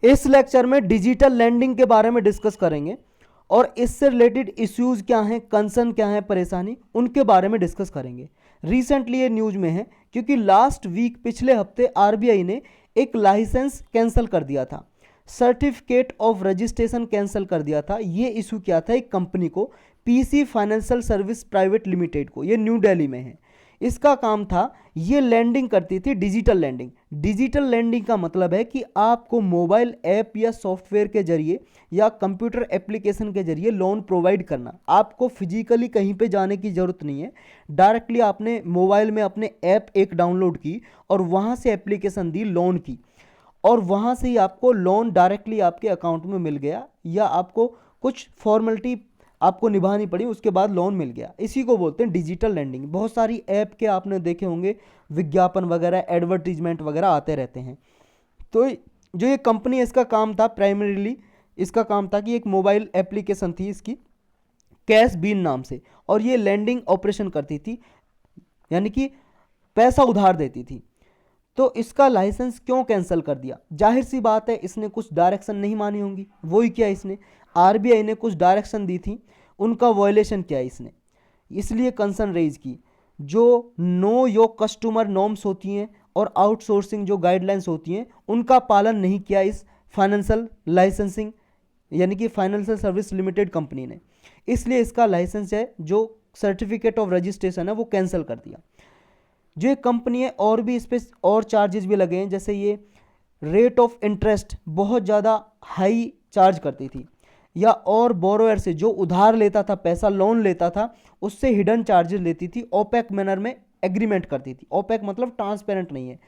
इस लेक्चर में digital landing के बारे में डिस्कस करेंगे और इससे रिलेटेड इश्यूज क्या हैं, कंसर्न क्या है, परेशानी, उनके बारे में डिस्कस करेंगे। रिसेंटली ये न्यूज में है क्योंकि लास्ट वीक पिछले हफ्ते आरबीआई ने एक लाइसेंस कैंसिल कर दिया था, सर्टिफिकेट ऑफ रजिस्ट्रेशन कैंसिल कर दिया था। ये इशू क्या था, एक कंपनी को, PC financial service private limited को, ये न्यू दिल्ली में है। इसका काम था, ये लैंडिंग करती थी डिजिटल लैंडिंग। डिजिटल लैंडिंग का मतलब है कि आपको मोबाइल ऐप या सॉफ्टवेयर के जरिए या कंप्यूटर एप्लीकेशन के जरिए लोन प्रोवाइड करना। आपको फिजिकली कहीं पे जाने की ज़रूरत नहीं है, डायरेक्टली आपने मोबाइल में अपने ऐप एक डाउनलोड की और वहाँ से एप्लीकेशन दी लोन की, और वहाँ से ही आपको लोन डायरेक्टली आपके अकाउंट में मिल गया, या आपको कुछ फॉर्मेलिटी आपको निभानी पड़ी, उसके बाद लोन मिल गया। इसी को बोलते हैं डिजिटल लैंडिंग। बहुत सारी ऐप के आपने देखे होंगे विज्ञापन वगैरह, एडवर्टीजमेंट वगैरह आते रहते हैं। तो जो ये कंपनी है, इसका काम था प्राइमरीली, इसका काम था कि एक मोबाइल एप्लीकेशन थी इसकी, कैश बीन नाम से, और ये लैंडिंग ऑपरेशन करती थी, यानी कि पैसा उधार देती थी। तो इसका लाइसेंस क्यों कैंसिल कर दिया? जाहिर सी बात है, इसने कुछ डायरेक्शन नहीं मानी होंगी। वही क्या, इसने आरबीआई ने कुछ डायरेक्शन दी थी, उनका वायलेशन किया इसने, इसलिए कंसर्न रेज की। जो नो योर कस्टमर नॉर्म्स होती हैं और आउटसोर्सिंग जो गाइडलाइंस होती हैं, उनका पालन नहीं किया इस फाइनेंशियल लाइसेंसिंग यानी कि फाइनेंशियल सर्विस लिमिटेड कंपनी ने, इसलिए इसका लाइसेंस है जो सर्टिफिकेट ऑफ रजिस्ट्रेशन है वो कैंसिल कर दिया। जो ये कंपनी है, और भी इस पर और चार्जेस भी लगे हैं, जैसे ये रेट ऑफ इंटरेस्ट बहुत ज़्यादा हाई चार्ज करती थी, या और बोरोयर से जो उधार लेता था पैसा, लोन लेता था, उससे हिडन चार्जेस लेती थी, ओपेक मैनर में एग्रीमेंट करती थी। ओपेक मतलब ट्रांसपेरेंट नहीं है,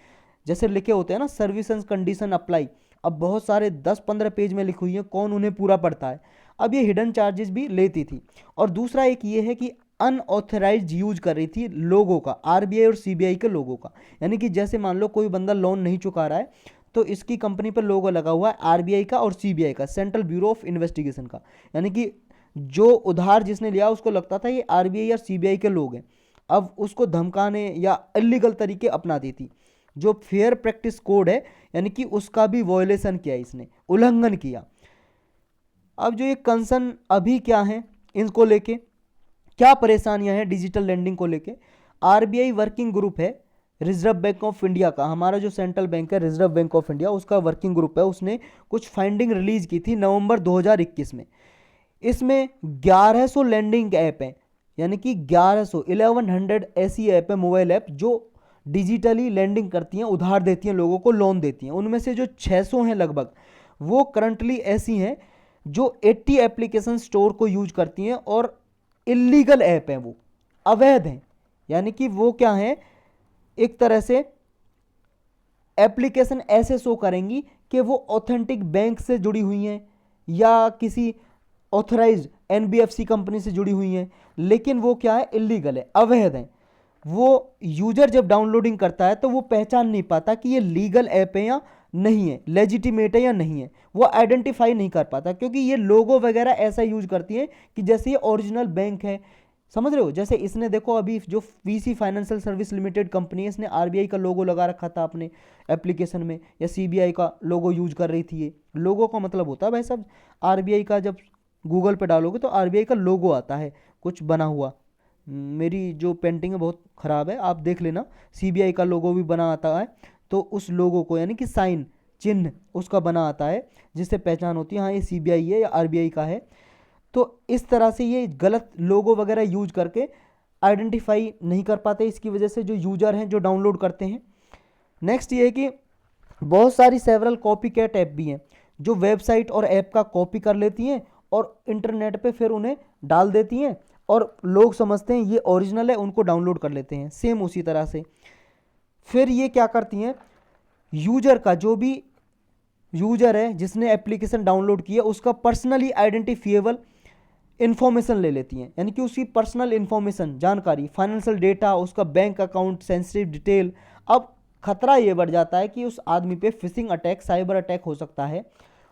जैसे लिखे होते हैं ना सर्विस एंड कंडीशन अप्लाई, अब बहुत सारे 10-15 पेज में लिखी हुई है, कौन उन्हें पूरा पढ़ता है। अब ये हिडन चार्जेस भी लेती थी। और दूसरा एक ये है कि अनऑथराइज्ड यूज कर रही थी लोगों का, आरबीआई और सीबीआई के लोगों का। यानी कि जैसे मान लो कोई बंदा लोन नहीं चुका रहा है, तो इसकी कंपनी पर लोगो लगा हुआ है आरबीआई का और सीबीआई का, सेंट्रल ब्यूरो ऑफ इन्वेस्टिगेशन का। यानी कि जो उधार जिसने लिया उसको लगता था ये आरबीआई या सीबीआई के लोग हैं, अब उसको धमकाने या इलीगल तरीके अपनाती थी। जो फेयर प्रैक्टिस कोड है, यानी कि उसका भी वॉयलेशन किया, इसने उल्लंघन किया। अब जो ये कंसर्न अभी क्या है, इनको लेके क्या परेशानियां हैं डिजिटल लैंडिंग को लेके। आरबीआई वर्किंग ग्रुप है रिजर्व बैंक ऑफ इंडिया का, हमारा जो सेंट्रल बैंक है रिजर्व बैंक ऑफ इंडिया, उसका वर्किंग ग्रुप है, उसने कुछ फाइंडिंग रिलीज की थी नवंबर 2021 में। इसमें 1100 लैंडिंग ऐप हैं, यानी कि 1100 ऐसी ऐप है, मोबाइल ऐप, जो डिजिटली लैंडिंग करती हैं, उधार देती हैं लोगों को, लोन देती हैं। उनमें से जो 600 हैं लगभग, वो करंटली ऐसी हैं जो 80 एप्लीकेशन स्टोर को यूज करती हैं, और इलीगल ऐप हैं, वो अवैध हैं। यानी कि वो क्या है, एक तरह से एप्लीकेशन ऐसे शो करेंगी कि वो ऑथेंटिक बैंक से जुड़ी हुई हैं या किसी ऑथराइज्ड एनबीएफसी कंपनी से जुड़ी हुई हैं, लेकिन वो क्या है, इलीगल है, अवैध है। वो यूजर जब डाउनलोडिंग करता है तो वो पहचान नहीं पाता कि ये लीगल ऐप है या नहीं है, लेजिटिमेट है या नहीं है, वो आइडेंटिफाई नहीं कर पाता, क्योंकि ये लोगो वगैरह ऐसा यूज करती है कि जैसे ये ओरिजिनल बैंक है। समझ रहे हो? जैसे इसने देखो अभी जो PC financial service limited company है, इसने आरबीआई का लोगो लगा रखा था अपने एप्लीकेशन में, या सीबीआई का लोगो यूज कर रही थी। ये लोगो का मतलब होता है भाई साहब, आरबीआई का जब गूगल पे डालोगे तो आरबीआई का लोगो आता है कुछ बना हुआ। मेरी जो पेंटिंग है बहुत ख़राब है, आप देख लेना, सीबीआई का लोगो भी बना आता है, तो उस लोगो को यानी कि साइन चिन्ह उसका बना आता है, जिससे पहचान होती है हाँ ये सीबीआई है या आरबीआई का है। तो इस तरह से ये गलत लोगो वगैरह यूज करके आइडेंटिफाई नहीं कर पाते, इसकी वजह से जो यूजर हैं जो डाउनलोड करते हैं। नेक्स्ट ये है कि बहुत सारी सेवरल कॉपी कैट ऐप भी हैं जो वेबसाइट और ऐप का कॉपी कर लेती हैं और इंटरनेट पे फिर उन्हें डाल देती हैं, और लोग समझते हैं ये ओरिजिनल है, उनको डाउनलोड कर लेते हैं सेम उसी तरह से। फिर ये क्या करती हैं, यूजर का, जो भी यूजर है जिसने एप्लीकेशन डाउनलोड की है, उसका पर्सनली आइडेंटिफिएबल इन्फॉर्मेशन ले लेती हैं, यानी कि उसकी पर्सनल इन्फॉर्मेशन, जानकारी, फाइनेंशियल डेटा, उसका बैंक अकाउंट सेंसिटिव डिटेल। अब खतरा ये बढ़ जाता है कि उस आदमी पे फिशिंग अटैक, साइबर अटैक हो सकता है।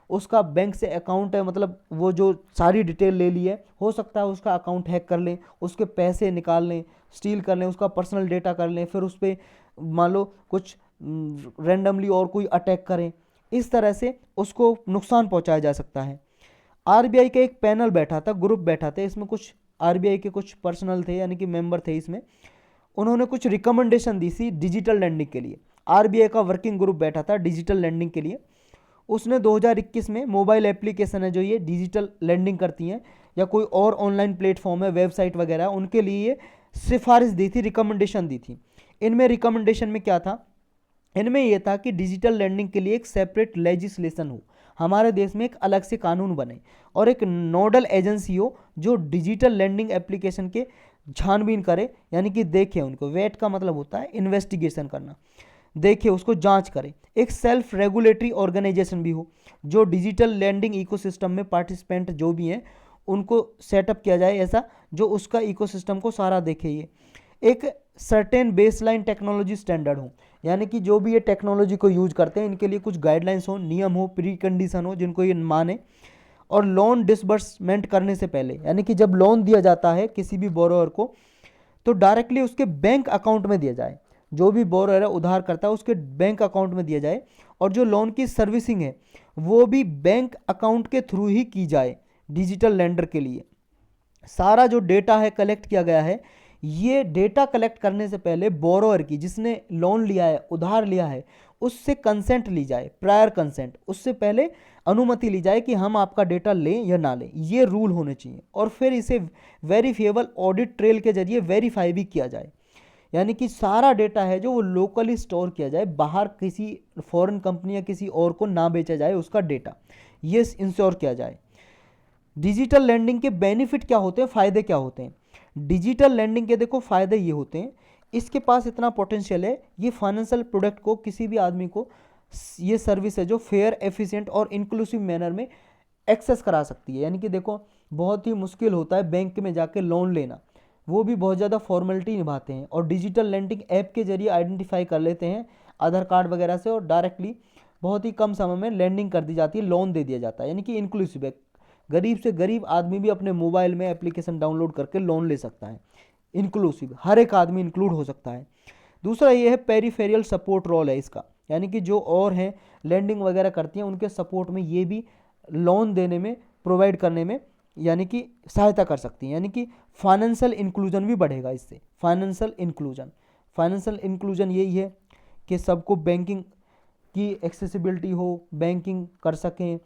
उसका बैंक से अकाउंट है, मतलब वो जो सारी डिटेल ले ली है, हो सकता है उसका अकाउंट हैक कर लें, उसके पैसे निकाल लें, स्टील कर लें, उसका पर्सनल डेटा कर लें, फिर उस पर मान लो कुछ रैंडमली और कोई अटैक करें। इस तरह से उसको नुकसान पहुंचाया जा सकता है। आरबीआई का एक पैनल बैठा था, ग्रुप बैठा था, इसमें कुछ आरबीआई के कुछ पर्सनल थे यानी कि मेंबर थे इसमें। उन्होंने कुछ रिकमेंडेशन दी थी डिजिटल लैंडिंग के लिए। आरबीआई का वर्किंग ग्रुप बैठा था डिजिटल लैंडिंग के लिए। उसने 2021 में मोबाइल एप्लीकेशन है जो ये डिजिटल लैंडिंग करती हैं या कोई और ऑनलाइन प्लेटफॉर्म है, वेबसाइट वगैरह, उनके लिए सिफारिश दी थी, रिकमेंडेशन दी थी। इनमें रिकमेंडेशन में क्या था? इनमें यह था कि डिजिटल लैंडिंग के लिए एक सेपरेट लेजिस्लेशन हो, हमारे देश में एक अलग से कानून बने और एक नोडल एजेंसी हो जो डिजिटल लैंडिंग एप्लीकेशन के छानबीन करे, यानी कि देखे उनको। वेट का मतलब होता है इन्वेस्टिगेशन करना, देखे उसको जांच करे। एक सेल्फ रेगुलेटरी ऑर्गेनाइजेशन भी हो जो डिजिटल लैंडिंग इकोसिस्टम में पार्टिसिपेंट जो भी हैं उनको सेटअप किया जाए ऐसा, जो उसका इकोसिस्टम को सारा देखे। ये एक सर्टेन बेसलाइन टेक्नोलॉजी स्टैंडर्ड हो, यानी कि जो भी ये टेक्नोलॉजी को यूज करते हैं इनके लिए कुछ गाइडलाइंस हो, नियम हो, प्री कंडीशन हो जिनको ये माने। और लोन डिसबर्समेंट करने से पहले, यानी कि जब लोन दिया जाता है किसी भी बोरोअर को तो डायरेक्टली उसके बैंक अकाउंट में दिया जाए। जो भी बोरोअर है, उधार करता है, उसके बैंक अकाउंट में दिया जाए। और जो लोन की सर्विसिंग है वो भी बैंक अकाउंट के थ्रू ही की जाए। डिजिटल लेंडर के लिए सारा जो डेटा है कलेक्ट किया गया है, ये डेटा कलेक्ट करने से पहले बोरोअर की, जिसने लोन लिया है, उधार लिया है, उससे कंसेंट ली जाए, प्रायर कंसेंट, उससे पहले अनुमति ली जाए कि हम आपका डेटा लें या ना लें, ये रूल होने चाहिए। और फिर इसे वेरीफिएबल ऑडिट ट्रेल के जरिए वेरीफाई भी किया जाए, यानी कि सारा डेटा है जो वो लोकली स्टोर किया जाए, बाहर किसी फॉरेन कंपनी या किसी और को ना बेचा जाए उसका डेटा, ये इंश्योर किया जाए। डिजिटल लैंडिंग के बेनिफिट क्या होते हैं, फ़ायदे क्या होते हैं? डिजिटल लैंडिंग के देखो फ़ायदे ये होते हैं, इसके पास इतना पोटेंशियल है, ये फाइनेंशियल प्रोडक्ट को किसी भी आदमी को ये सर्विस है जो फेयर, एफिशिएंट और इंक्लूसिव मैनर में एक्सेस करा सकती है। यानी कि देखो बहुत ही मुश्किल होता है बैंक में जाके लोन लेना, वो भी बहुत ज़्यादा फॉर्मेलिटी निभाते हैं, और डिजिटल लैंडिंग ऐप के जरिए आइडेंटिफाई कर लेते हैं आधार कार्ड वगैरह से, और डायरेक्टली बहुत ही कम समय में लैंडिंग कर दी जाती है, लोन दे दिया जाता है। यानी कि इंक्लूसिव है, गरीब से गरीब आदमी भी अपने मोबाइल में एप्लीकेशन डाउनलोड करके लोन ले सकता है। इंक्लूसिव, हर एक आदमी इंक्लूड हो सकता है। दूसरा ये है पेरिफेरियल सपोर्ट रोल है इसका, यानी कि जो और हैं लैंडिंग वगैरह करती हैं उनके सपोर्ट में ये भी लोन देने में, प्रोवाइड करने में यानी कि सहायता कर सकती हैं। यानी कि फाइनेंशियल इंक्लूजन भी बढ़ेगा इससे। फाइनेंशियल इंक्लूजन यही है कि सबको बैंकिंग की एक्सेसिबिलिटी हो, बैंकिंग कर सकें,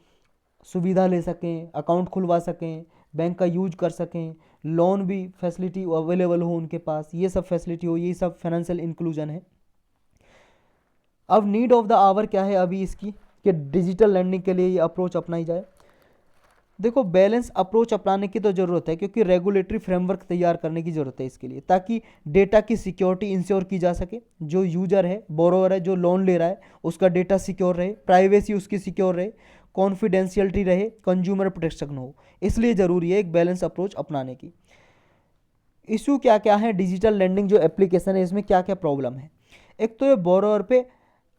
सुविधा ले सकें, अकाउंट खुलवा सकें, बैंक का यूज कर सकें, लोन भी फैसिलिटी अवेलेबल हो उनके पास, ये सब फैसिलिटी हो, यही सब फाइनेंशियल इंक्लूजन है। अब नीड ऑफ द आवर क्या है अभी इसकी, कि डिजिटल लैंडिंग के लिए ये अप्रोच अपनाई जाए। देखो बैलेंस अप्रोच अपनाने की तो ज़रूरत है, क्योंकि रेगुलेटरी फ्रेमवर्क तैयार करने की ज़रूरत है इसके लिए, ताकि डेटा की सिक्योरिटी इंश्योर की जा सके। जो यूजर है, बोरोवर है, जो लोन ले रहा है, उसका डेटा सिक्योर रहे, प्राइवेसी उसकी सिक्योर रहे, कॉन्फिडेंशियलिटी रहे, कंज्यूमर प्रोटेक्शन हो। इसलिए ज़रूरी है एक बैलेंस अप्रोच अपनाने की। इशू क्या क्या है डिजिटल लैंडिंग जो एप्लीकेशन है इसमें क्या क्या प्रॉब्लम है? एक तो ये बोरोवर पे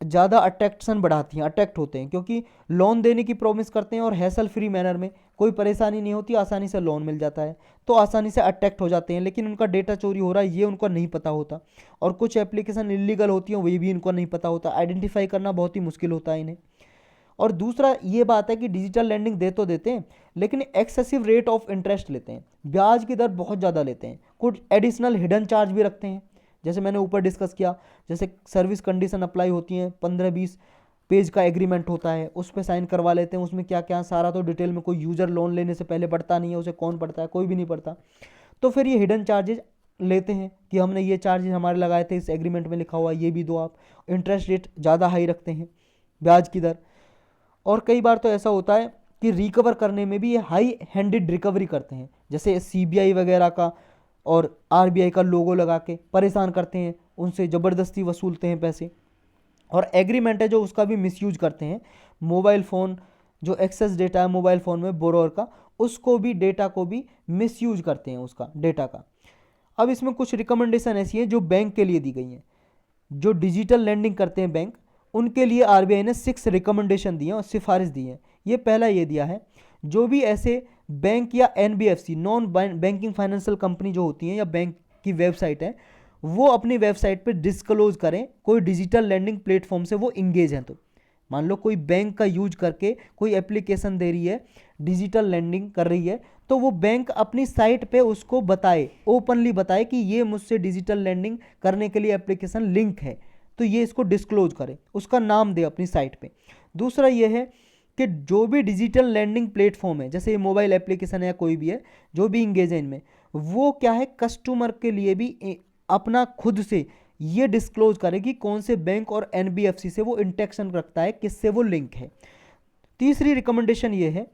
ज़्यादा अट्रैक्शन बढ़ाती हैं, अट्रैक्ट होते हैं, क्योंकि लोन देने की प्रॉमिस करते हैं और हैसल फ्री मैनर में, कोई परेशानी नहीं होती, आसानी से लोन मिल जाता है, तो आसानी से अट्रैक्ट हो जाते हैं। लेकिन उनका डेटा चोरी हो रहा है ये उनको नहीं पता होता, और कुछ एप्लीकेशन इलीगल होती हैं वही भी इनको नहीं पता होता, आइडेंटिफाई करना बहुत ही मुश्किल होता है इन्हें। और दूसरा ये बात है कि डिजिटल लैंडिंग दे तो देते हैं, लेकिन एक्सेसिव रेट ऑफ इंटरेस्ट लेते हैं, ब्याज की दर बहुत ज़्यादा लेते हैं, कुछ एडिशनल हिडन चार्ज भी रखते हैं। जैसे मैंने ऊपर डिस्कस किया, जैसे सर्विस कंडीशन अप्लाई होती हैं, 15-20 पेज का एग्रीमेंट होता है, उस पर साइन करवा लेते हैं, उसमें क्या क्या सारा तो डिटेल में कोई यूज़र लोन लेने से पहले पढ़ता नहीं है, उसे कौन पढ़ता है, कोई भी नहीं पढ़ता। तो फिर ये हिडन चार्जेज लेते हैं कि हमने ये चार्जेज हमारे लगाए थे, इस एग्रीमेंट में लिखा हुआ ये भी दो आप। इंटरेस्ट रेट ज़्यादा हाई रखते हैं, ब्याज की दर। और कई बार तो ऐसा होता है कि रिकवर करने में भी ये हाई हैंडेड रिकवरी करते हैं, जैसे सीबीआई वगैरह का और आरबीआई का लोगो लगा के परेशान करते हैं, उनसे ज़बरदस्ती वसूलते हैं पैसे। और एग्रीमेंट है जो उसका भी मिसयूज करते हैं, मोबाइल फ़ोन जो एक्सेस डेटा है मोबाइल फ़ोन में बोरोवर का, उसको भी, डेटा को भी मिसयूज करते हैं उसका डेटा का। अब इसमें कुछ रिकमेंडेशन ऐसी हैं जो बैंक के लिए दी गई हैं, जो डिजिटल लैंडिंग करते हैं बैंक, उनके लिए आरबीआई ने 6 रिकमेंडेशन दिए और सिफारिश दी है। ये पहला ये दिया है, जो भी ऐसे बैंक या NBFC, non banking financial company जो होती हैं या बैंक की वेबसाइट है, वो अपनी वेबसाइट पे डिस्क्लोज करें कोई डिजिटल लैंडिंग प्लेटफॉर्म से वो इंगेज हैं, तो मान लो कोई बैंक का यूज करके कोई एप्लीकेशन दे रही है, डिजिटल लैंडिंग कर रही है, तो वो बैंक अपनी साइट पे उसको बताए, ओपनली बताए कि ये मुझसे डिजिटल लैंडिंग करने के लिए एप्लीकेशन लिंक है, तो ये इसको डिस्क्लोज करे, उसका नाम दे अपनी साइट पे। दूसरा ये है कि जो भी डिजिटल लैंडिंग प्लेटफॉर्म है, जैसे मोबाइल एप्लीकेशन है या कोई भी है, जो भी इंगेज है इनमें, वो क्या है, कस्टमर के लिए भी अपना खुद से ये डिस्क्लोज करे कि कौन से बैंक और एनबीएफसी से वो इंटेक्शन रखता है, किससे वो लिंक है। तीसरी रिकमेंडेशन ये है,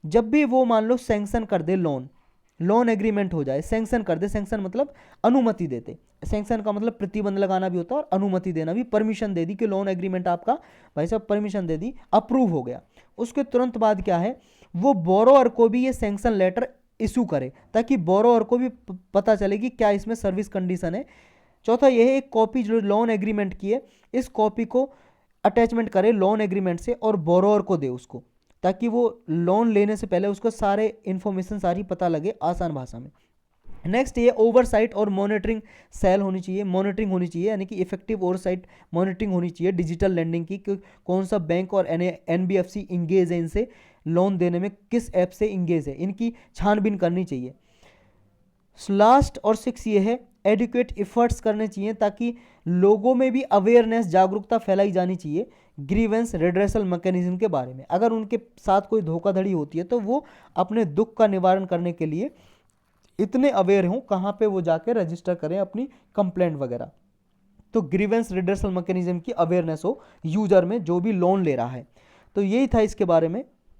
जब भी वो मान लो सैंक्शन कर दे लोन एग्रीमेंट हो जाए, सैंक्शन कर दे, सैंक्शन मतलब अनुमति देते, सैंक्शन का मतलब प्रतिबंध लगाना भी होता है और अनुमति देना भी, परमिशन दे दी कि लोन एग्रीमेंट आपका भाई साहब परमिशन दे दी, अप्रूव हो गया, उसके तुरंत बाद क्या है, वो बोरोअर को भी ये सैंक्शन लेटर इशू करे, ताकि बोरोअर को भी पता चले कि क्या इसमें सर्विस कंडीशन है। चौथा यह है, एक कॉपी जो लोन एग्रीमेंट की है, इस कॉपी को अटैचमेंट करे लोन एग्रीमेंट से और बोरोअर को दे उसको, ताकि वो लोन लेने से पहले उसको सारे इन्फॉर्मेशन सारी पता लगे आसान भाषा में। नेक्स्ट ये ओवरसाइट और मॉनिटरिंग सेल होनी चाहिए, मॉनिटरिंग होनी चाहिए, यानी कि इफेक्टिव ओवरसाइट मॉनिटरिंग होनी चाहिए डिजिटल लैंडिंग की, कि कौन सा बैंक और एनबीएफसी इंगेज है इनसे लोन देने में, किस ऐप से इंगेज है, इनकी छानबीन करनी चाहिए। लास्ट और 6 ये है, एडुकेट एफर्ट्स करने चाहिए, ताकि लोगों में भी अवेयरनेस, जागरूकता फैलाई जानी चाहिए ग्रीवेंस रिड्रेसल मैकेनिज्म के बारे में। अगर उनके साथ कोई धोखाधड़ी होती है तो वो अपने दुख का निवारण करने के लिए इतने अवेयर हों, कहाँ पे वो जाके रजिस्टर करें अपनी कंप्लेंट वगैरह। तो ग्रीवेंस रिड्रेसल मैकेनिज्म की अवेयरनेस हो यूजर में, जो भी लोन ले रहा है। तो यही था इसके बारे में।